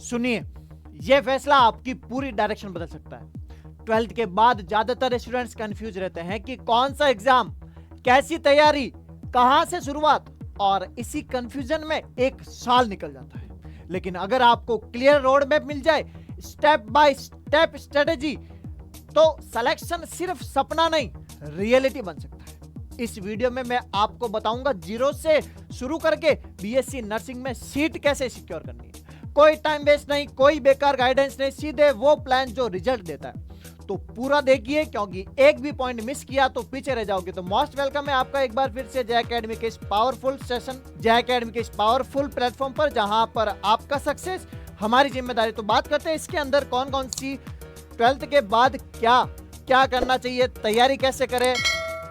सुनिए, यह फैसला आपकी पूरी डायरेक्शन बदल सकता है। 12th के बाद ज्यादातर स्टूडेंट्स कंफ्यूज रहते हैं कि कौन सा एग्जाम, कैसी तैयारी, कहां से शुरुआत, और इसी कंफ्यूजन में एक साल निकल जाता है। लेकिन अगर आपको क्लियर रोड मैप मिल जाए, स्टेप बाय स्टेप स्ट्रेटेजी, तो सिलेक्शन सिर्फ सपना नहीं, रियलिटी बन सकता है। इस वीडियो में मैं आपको बताऊंगा जीरो से शुरू करके बीएससी नर्सिंग में सीट कैसे सिक्योर करनी है। कोई टाइम वेस्ट नहीं, कोई बेकार गाइडेंस नहीं, सीधे वो प्लान जो रिजल्ट देता है। तो पूरा देखिए, क्योंकि एक भी पॉइंट मिस किया तो पीछे रह जाओगे। तो मोस्ट वेलकम है आपका एक बार फिर से जय एकेडमी के इस पावरफुल सेशन, जय एकेडमी के इस पावरफुल प्लेटफॉर्म पर, जहां पर आपका सक्सेस हमारी जिम्मेदारी। तो बात करते हैं इसके अंदर कौन कौन सी 12th के बाद क्या क्या करना चाहिए, तैयारी कैसे करें,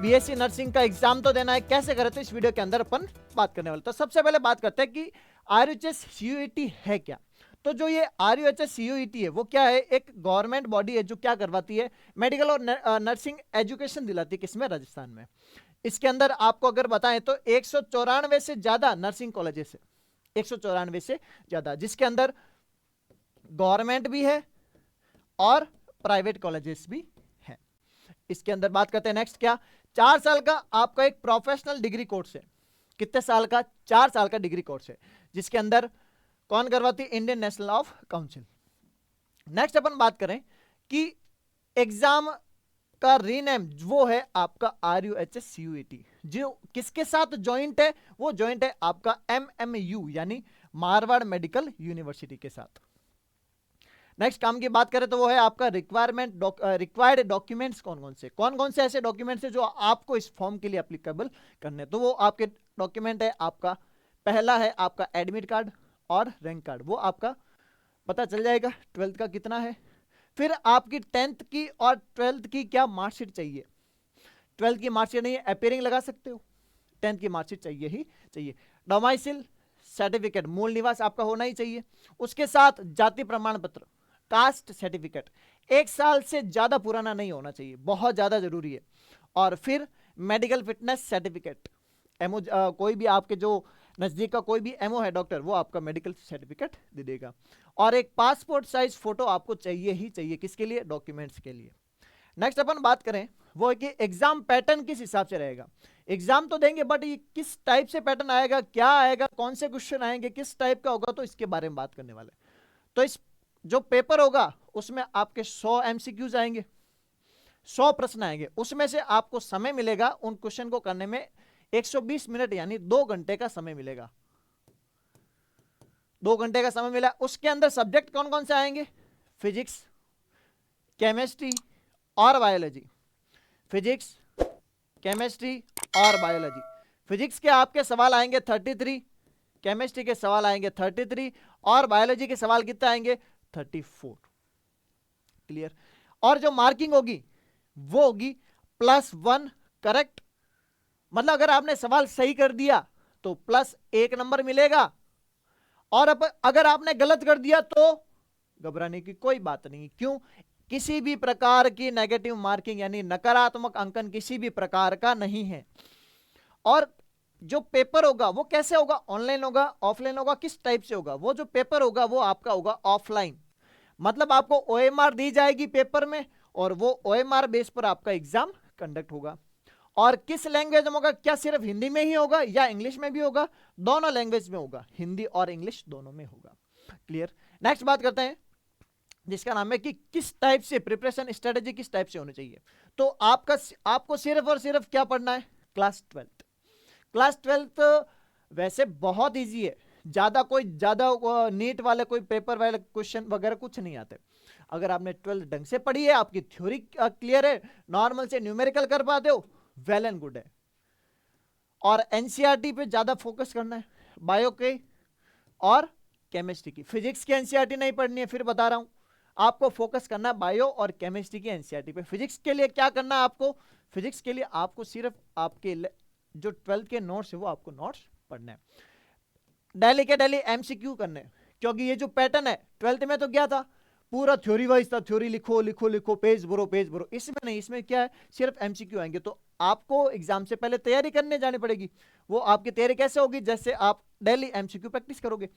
बीएससी नर्सिंग का एग्जाम तो देना है, कैसे करें। तो इस वीडियो के अंदर अपन बात करने वाले। तो सबसे पहले बात करते हैं कि आरयूएचएस सीयूईटी है क्या। तो जो ये आरयूएचएस सीयूईटी है वो क्या है, एक गवर्नमेंट बॉडी है जो क्या करवाती है, मेडिकल और नर्सिंग एजुकेशन दिलाती है। किसमें? राजस्थान में। इसके अंदर आपको अगर बताएं तो 194 से ज्यादा नर्सिंग कॉलेजेस है, 194 से ज्यादा, जिसके अंदर गवर्नमेंट भी है और प्राइवेट कॉलेजेस भी है। इसके अंदर बात करते हैं नेक्स्ट क्या, 4 साल का आपका एक प्रोफेशनल डिग्री कोर्स है। कितने साल का? 4 साल का डिग्री कोर्स है, जिसके अंदर कौन करवाती? Indian national of council. Next अपन बात करें कि एग्जाम का रीनेम वो है आपका आरयूएचएस सीयूईटी। जो किसके साथ ज्वाइंट है? वो ज्वाइंट है आपका एमएमयू यानी मारवाड़ मेडिकल यूनिवर्सिटी के साथ। नेक्स्ट काम की बात करें तो वो है आपका रिक्वायर्ड डॉक्यूमेंट्स कौन कौन से ऐसे डॉक्यूमेंट्स है जो आपको इस फॉर्म के लिए एप्लीकेबल करने। तो वो आपके डॉक्यूमेंट है, आपका पहला है आपका एडमिट कार्ड और रैंक कार्ड, वो आपका पता चल जाएगा 12th का कितना है। फिर आपकी 10th की और 12th की क्या मार्कशीट चाहिए। 12th की मार्कशीट नहीं है, अपीयरिंग लगा सकते हो, 10th की मार्कशीट चाहिए ही चाहिए। डोमाइसिल सर्टिफिकेट, मूल निवास आपका होना ही चाहिए। उसके साथ जाति प्रमाण पत्र, कास्ट सर्टिफिकेट 1 साल से ज्यादा पुराना नहीं होना चाहिए, बहुत ज्यादा जरूरी है। और फिर मेडिकल फिटनेस सर्टिफिकेट, एमओ, कोई भी आपके जो नजदीक का कोई भी एमओ है डॉक्टर, वो आपका मेडिकल सर्टिफिकेट दे देगा। और एक पासपोर्ट साइज फोटो आपको चाहिए ही चाहिए, किसके लिए? डॉक्यूमेंट्स के लिए। नेक्स्ट अपन बात करें वो है कि एग्जाम पैटर्न किस हिसाब से रहेगा। एग्जाम तो देंगे बट ये किस टाइप से पैटर्न आएगा, क्या आएगा, कौन से क्वेश्चन आएंगे, किस टाइप का होगा, तो इसके बारे में बात करने वाले। तो इस जो पेपर होगा उसमें आपके 100 एमसीक्यूज आएंगे, 100 प्रश्न आएंगे। उसमें से आपको समय मिलेगा उन क्वेश्चन को करने में 120 मिनट यानी 2 घंटे का समय मिलेगा, 2 घंटे का समय मिला। उसके अंदर सब्जेक्ट कौन कौन से आएंगे? फिजिक्स, केमिस्ट्री और बायोलॉजी। फिजिक्स, केमिस्ट्री और बायोलॉजी। फिजिक्स के आपके सवाल आएंगे 33, केमिस्ट्री के सवाल आएंगे 33 और बायोलॉजी के सवाल कितने आएंगे? 34। क्लियर? और जो मार्किंग होगी वो होगी +1 करेक्ट, मतलब अगर आपने सवाल सही कर दिया तो +1 नंबर मिलेगा, और अगर आपने गलत कर दिया तो घबराने की कोई बात नहीं। क्यों? किसी भी प्रकार की नेगेटिव मार्किंग यानी नकारात्मक अंकन किसी भी प्रकार का नहीं है। और जो पेपर होगा वो कैसे होगा? ऑनलाइन होगा, ऑफलाइन होगा, किस टाइप से होगा? वो जो पेपर होगा वो आपका होगा ऑफलाइन, मतलब आपको ओएमआर दी जाएगी पेपर में और वो ओएमआर बेस पर आपका एग्जाम कंडक्ट होगा। और किस लैंग्वेज में होगा? क्या सिर्फ हिंदी में ही होगा या इंग्लिश में भी होगा? दोनों लैंग्वेज में होगा, हिंदी और इंग्लिश दोनों में होगा। क्लियर? नेक्स्ट बात करते हैं जिसका नाम है कि किस टाइप से प्रिपरेशन स्ट्रेटेजी किस टाइप से होनी चाहिए। तो आपको सिर्फ और सिर्फ क्या पढ़ना है? क्लास 12th वैसे बहुत इजी है, ज्यादा नीट वाले कोई पेपर वाले क्वेश्चन वगैरह कुछ नहीं आते। अगर आपने 12th ढंग से पढ़ी है, आपकी थ्योरी क्लियर है, नॉर्मल से न्यूमेरिकल कर पाते हो, वेल एंड गुड है। और एनसीईआरटी पे ज्यादा फोकस करना है, बायो के और केमिस्ट्री की। फिजिक्स की एनसीईआरटी नहीं पढ़नी है, फिर बता रहा हूं आपको फोकस करना है बायो और केमिस्ट्री की एनसीईआरटी पे। फिजिक्स के लिए क्या करना है आपको? फिजिक्स के लिए आपको सिर्फ आपके जो 12th के नोट्स है वो आपको नोट्स पढ़ना है, डेली के डेली एमसीक्यू करने, क्योंकि ये जो पैटर्न है 12th में तो क्या था, पूरा थ्योरी वाइज था, थ्योरी लिखो लिखो लिखो, पेज भरो। इसमें नहीं, इसमें क्या है, सिर्फ एमसीक्यू आएंगे। तो आपको एग्जाम से पहले तैयारी करने जानी पड़ेगी। वो आपकी तैयारी कैसे होगी? जैसे आप डेली एमसीक्यू प्रैक्टिस करोगे।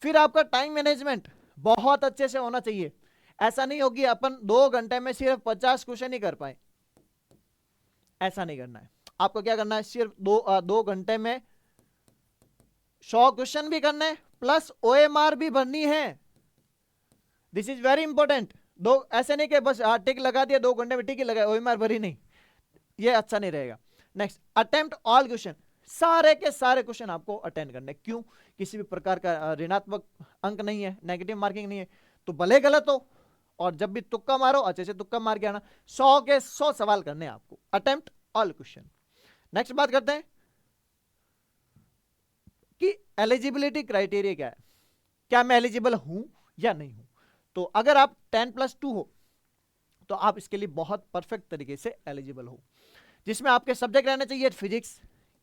फिर आपका टाइम मैनेजमेंट बहुत अच्छे से होना चाहिए। ऐसा नहीं होगी अपन 2 घंटे में सिर्फ 50 क्वेश्चन ही कर पाए, ऐसा नहीं करना है। आपको क्या करना है, सिर्फ 2 घंटे में 100 क्वेश्चन भी करना है, प्लस OMR भी भरनी है। This is very important. ऐसे नहीं कि बस टिक लगा दिया 2 घंटे में, टिक ही लगा, OMR भरी नहीं, ये अच्छा नहीं रहेगा। नेक्स्ट, अटेम्प्ट ऑल क्वेश्चन, सारे के सारे क्वेश्चन आपको अटेंड करने। क्यों? किसी भी प्रकार का ऋणात्मक अंक नहीं है, नेगेटिव मार्किंग नहीं है, तो भले गलत हो, और जब भी तुक्का मारो अच्छे से तुक्का मार के आना। 100 के 100 सवाल करने हैं आपको, अटेम्प्ट ऑल क्वेश्चन। नेक्स्ट बात करते हैं कि एलिजिबिलिटी क्राइटेरिया क्या है, क्या मैं एलिजिबल हूं या नहीं हूं। तो अगर आप 10+2 हो तो आप इसके लिए बहुत परफेक्ट तरीके से एलिजिबल हो, जिसमें आपके सब्जेक्ट रहने चाहिए फिजिक्स,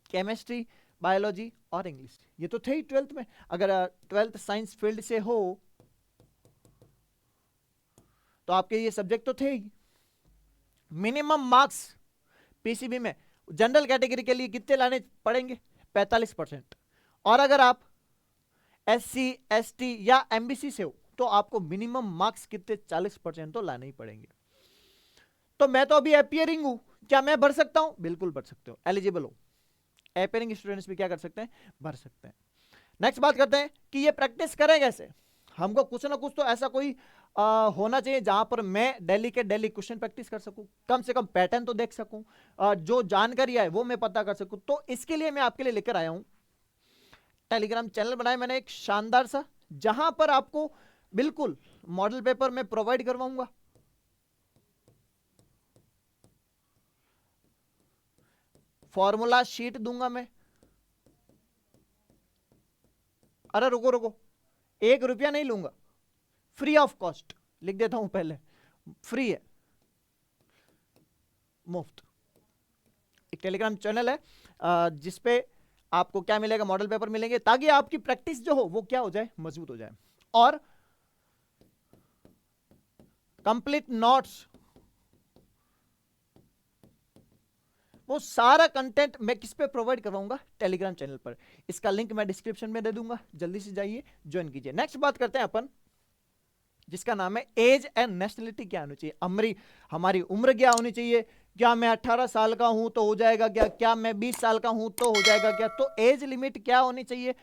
केमिस्ट्री, बायोलॉजी और इंग्लिश। ये तो थे ही 12th में। अगर 12th साइंस फील्ड से हो तो आपके ये सब्जेक्ट तो थे ही। मिनिमम मार्क्स पीसीबी में जनरल कैटेगरी के लिए कितने लाने पड़ेंगे, 45%। और अगर आप SC, ST या MBC से हो तो आपको मिनिमम मार्क्स कितने, 40% तो लाने ही पड़ेंगे। तो मैं तो अभी अपियरिंग हूं, क्या मैं भर सकता हूं? बिल्कुल भर सकते हो, एलिजिबल हो। अपियरिंग स्टूडेंट्स भी क्या कर सकते हैं, भर सकते हैं। नेक्स्ट बात करते हैं कि ये प्रैक्टिस करें कैसे। हमको कुछ ना कुछ तो ऐसा कोई होना चाहिए जहां पर मैं डेली के डेली क्वेश्चन प्रैक्टिस कर सकूं, कम से कम पैटर्न तो देख सकूं, जो जानकारी है वो मैं पता कर सकूं। तो इसके लिए मैं आपके लिए लेकर आया हूं, टेलीग्राम चैनल बनाया मैंने एक शानदार सा, जहां पर आपको बिल्कुल मॉडल पेपर में प्रोवाइड करवाऊंगा। फॉर्मूला शीट दूंगा मैं। अरे रुको रुको, 1 रुपया नहीं लूंगा, फ्री ऑफ कॉस्ट, लिख देता हूं पहले, फ्री है, मुफ्त। एक टेलीग्राम चैनल है जिसपे आपको क्या मिलेगा, मॉडल पेपर मिलेंगे, ताकि आपकी प्रैक्टिस जो हो वो क्या हो जाए, मजबूत हो जाए। और कंप्लीट नोट्स, वो सारा कंटेंट मैं किस पे प्रोवाइड करवाऊंगा, टेलीग्राम चैनल पर। इसका लिंक मैं डिस्क्रिप्शन में दे दूंगा, जल्दी से जाइए ज्वाइन कीजिए। नेक्स्ट बात करते हैं अपन, जिसका नाम है एज एंड नेशनलिटी क्या होनी चाहिए। हमारी उम्र क्या होनी चाहिए, क्या मैं 18 साल का हूं तो हो जाएगा क्या मैं 20 साल का हूं तो हो जाएगा क्या। तो एज लिमिट क्या होनी चाहिए,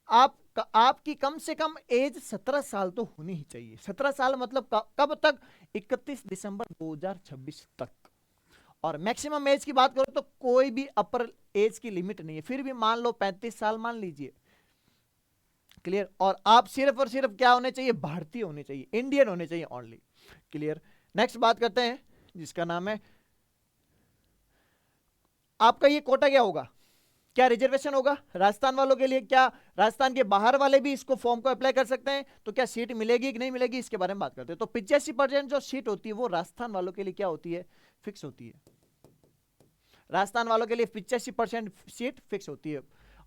आपकी कम से कम एज 17 साल तो होनी ही चाहिए। 17 साल मतलब कब तक, 31 दिसंबर 2026 तक। और मैक्सिमम एज की बात करो तो कोई भी अपर एज की लिमिट नहीं है, फिर भी मान लो 35 साल मान लीजिए, क्लियर। और आप सिर्फ और सिर्फ क्या होने चाहिए, भारतीय होने चाहिए, इंडियन होने चाहिए ओनली, क्लियर। नेक्स्ट बात करते हैं जिसका नाम है, आपका ये कोटा क्या होगा, क्या रिजर्वेशन होगा राजस्थान वालों के लिए, क्या राजस्थान के बाहर वाले भी इसको फॉर्म को अप्लाई कर सकते हैं, तो क्या सीट मिलेगी कि नहीं मिलेगी, इसके बारे में बात करते हैं। तो 85% जो सीट होती है वो राजस्थान वालों के लिए क्या होती है, फिक्स होती है। राजस्थान वालों के लिए 85% सीट फिक्स होती है।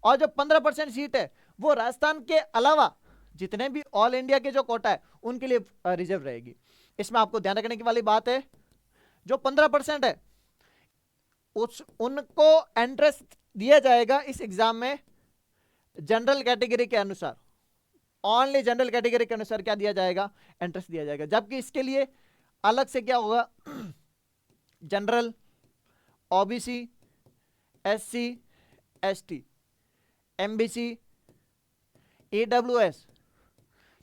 और जो 15% सीट है वो राजस्थान के अलावा जितने भी ऑल इंडिया के जो कोटा है उनके लिए रिजर्व रहेगी। इसमें आपको ध्यान रखने की वाली बात है, जो 15% है उनको एंट्रेंस दिया जाएगा इस एग्जाम में जनरल कैटेगरी के अनुसार, ओनली जनरल कैटेगरी के अनुसार क्या दिया जाएगा, एंट्रेंस दिया जाएगा। जबकि इसके लिए अलग से क्या होगा, general, OBC, SC, ST, MBC, AWS,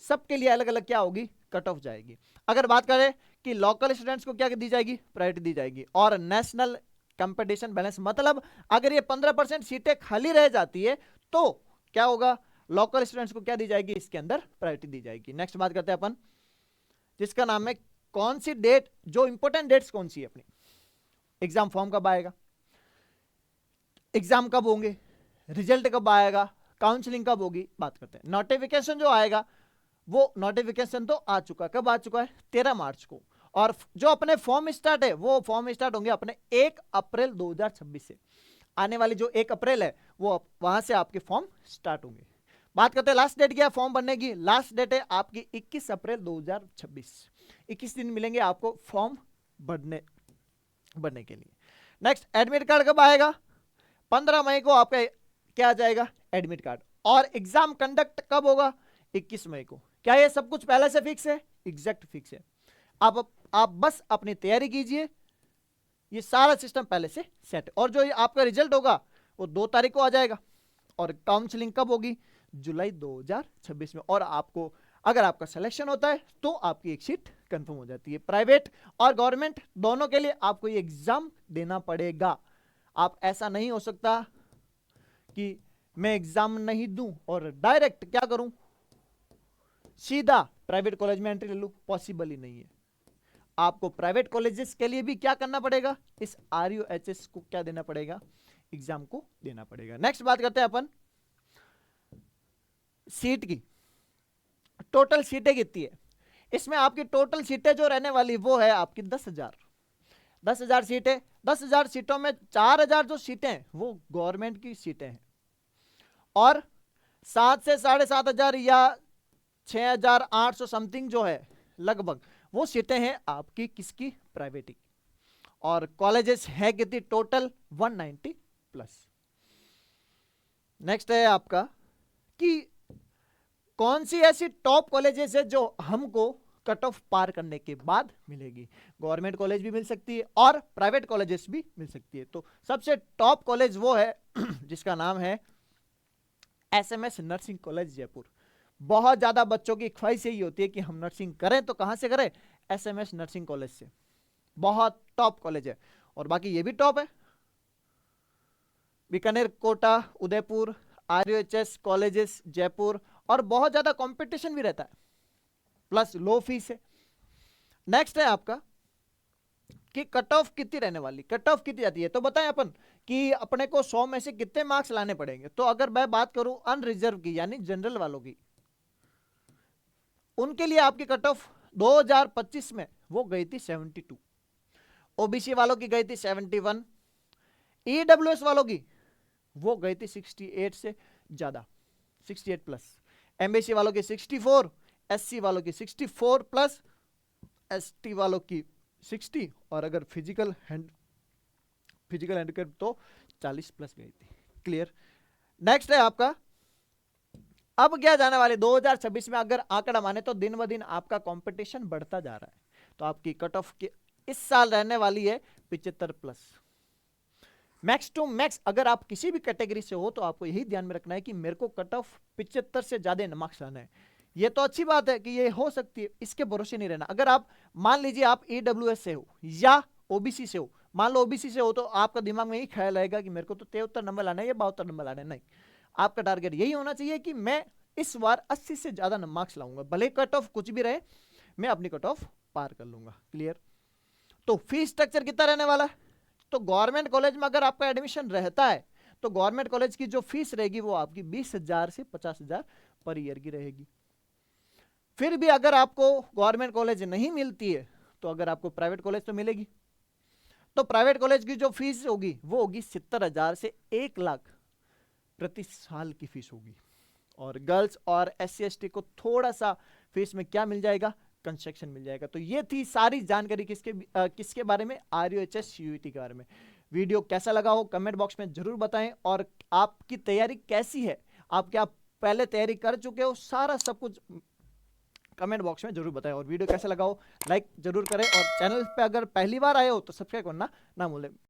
सबके लिए अलग अलग क्या होगी, कट ऑफ जाएगी। अगर बात करें कि लोकल स्टूडेंट्स को क्या दी जाएगी, प्रायोरिटी दी जाएगी। और नेशनल कंपटीशन बैलेंस, मतलब अगर ये 15% सीटें खाली रह जाती है तो क्या होगा, लोकल स्टूडेंट्स को क्या दी जाएगी, इसके अंदर प्रायोरिटी दी जाएगी। नेक्स्ट बात करते हैं अपन, जिसका नाम है कौन सी डेट, जो इंपॉर्टेंट डेट्स कौन सी है अपनी, एग्जाम फॉर्म कब आएगा, एग्जाम कब होंगे, रिजल्ट कब आएगा, काउंसलिंग कब होगी, बात करते हैं। नोटिफिकेशन जो आएगा वो नोटिफिकेशन तो आ चुका, कब आ चुका है, 13 मार्च को। और जो अपने फॉर्म स्टार्ट है वो फॉर्म स्टार्ट होंगे अपने 1 अप्रैल 2026 से। आने वाली जो 1 अप्रैल है वो वहां से आपके फॉर्म स्टार्ट होंगे। बात करते हैं लास्ट डेट क्या है फॉर्म भरने की, लास्ट डेट है आपकी 21 अप्रैल 2026। 21 दिन मिलेंगे आपको फॉर्म भरने के लिए। नेक्स्ट, एडमिट कार्ड कब आएगा, 15 मई को आपका क्या आ जाएगा, एडमिट कार्ड। और एग्जाम कंडक्ट कब होगा, 21 मई को। क्या ये सब कुछ पहले से फिक्स है? एग्जैक्ट फिक्स है। आप बस अपनी तैयारी कीजिए, ये सारा सिस्टम पहले से सेट है। और जो आपका रिजल्ट होगा वो 2 तारीख को आ जाएगा, और काउंसलिंग कब होगी? जुलाई 2026 में। और आपको अगर आपका सिलेक्शन होता है तो आपकी एक सीट कंफर्म हो जाती है। प्राइवेट और गवर्नमेंट दोनों के लिए आपको ये एग्जाम देना पड़ेगा। आप ऐसा नहीं हो सकता कि मैं एग्जाम नहीं दूं और डायरेक्ट क्या करूं, सीधा प्राइवेट कॉलेज में एंट्री ले लूं। पॉसिबल ही नहीं है। आपको प्राइवेट कॉलेजेस के लिए भी क्या करना पड़ेगा, इस RUHS को क्या देना पड़ेगा, एग्जाम को देना पड़ेगा। नेक्स्ट बात करते हैं अपन सीट की। टोटल सीटें कितनी है? इसमें आपकी टोटल सीटें जो रहने वाली वो है आपकी 10,000 सीटें। 10,000 सीटों में 4,000 जो सीटें हैं वो गवर्नमेंट की सीटें हैं, और 7 से 7,500 या 6,800 समथिंग जो है लगभग वो सीटें हैं आपकी किसकी, प्राइवेट की। और कॉलेजेस है कितनी टोटल, 190 प्लस। नेक्स्ट है आपका कि कौन सी ऐसी टॉप कॉलेजेस है जो हमको कट ऑफ पार करने के बाद मिलेगी। गवर्नमेंट कॉलेज भी मिल सकती है और प्राइवेट कॉलेजेस भी मिल सकती है। तो सबसे टॉप कॉलेज वो है जिसका नाम है SMS नर्सिंग कॉलेज जयपुर। बहुत ज्यादा बच्चों की ख्वाहिश यही होती है कि हम नर्सिंग करें तो कहां से करें, SMS नर्सिंग कॉलेज से। बहुत टॉप कॉलेज है। और बाकी ये भी टॉप है, बीकानेर, कोटा, उदयपुर, RUHS कॉलेजेस जयपुर, और बहुत ज्यादा कंपटीशन भी रहता है, प्लस लो फीस है। नेक्स्ट है आपका कि कट ऑफ कितनी रहने वाली, कट ऑफ कितनी जाती है। तो बताएं अपन कि अपने को 100 में से कितने मार्क्स लाने पड़ेंगे। तो अगर मैं बात करूं अनरिजर्व की यानी जनरल वालों की, उनके लिए आपकी कट ऑफ 2025 में वो गई थी 72, OBC वालों की गई थी 71, EWS वालों की वो गई थी 68 से ज्यादा, 68 प्लस, MBC वालों की 64, SC वालों की 64 प्लस, ST वालों की 60, और अगर फिजिकल हैंडिकैप तो 40 प्लस गई थी। क्लियर। नेक्स्ट है आपका, अब क्या जाने वाले 2026 में अगर आंकड़ा माने तो दिन ब दिन आपका कंपटीशन बढ़ता जा रहा है। तो आपकी कट ऑफ इस साल रहने वाली है 75 प्लस। मैक्स टू मैक्स अगर आप किसी भी कैटेगरी से हो तो आपको यही ध्यान में रखना है कि मेरे को कट ऑफ 75 से ज्यादा मार्क्स लाना है। ये तो अच्छी बात है कि ये हो सकती है, इसके भरोसे नहीं रहना। अगर आप मान लीजिए आप EWS से हो या OBC से हो, मान लो OBC से हो तो आपका दिमाग में यही ख्याल आएगा कि मेरे को तो 73 नंबर लाना है या 72 नंबर लाना है। नहीं, आपका टारगेट यही होना चाहिए कि मैं इस बार 80 से ज्यादा मार्क्स लाऊंगा, भले कट ऑफ कुछ भी रहे मैं अपनी कट ऑफ पार कर लूंगा। क्लियर। तो फीस स्ट्रक्चर कितना रहने वाला है? तो गवर्नमेंट कॉलेज में अगर आपका एडमिशन रहता है तो गवर्नमेंट कॉलेज की जो फीस रहेगी वो आपकी 20,000 से 50,000 पर ईयर की रहेगी। फिर भी अगर आपको गवर्नमेंट कॉलेज नहीं मिलती है तो अगर आपको प्राइवेट कॉलेज तो मिलेगी, तो प्राइवेट कॉलेज की जो फीस होगी वो होगी 70,000 से 1 लाख प्रति साल की फीस होगी। और गर्ल्स और SC ST को थोड़ा सा फीस में क्या मिल जाएगा, कंसेक्शन मिल जाएगा। तो ये थी सारी जानकारी किसके बारे में, RUHS CUET के बारे में। वीडियो कैसा लगा हो कमेंट बॉक्स में जरूर बताएं, और आपकी तैयारी कैसी है, आप क्या पहले तैयारी कर चुके हो, सारा सब कुछ कमेंट बॉक्स में जरूर बताएं। और वीडियो कैसा लगा हो लाइक जरूर करें, और चैनल पे अगर पहली बार आए हो तो सब्सक्राइब करना ना भूलें।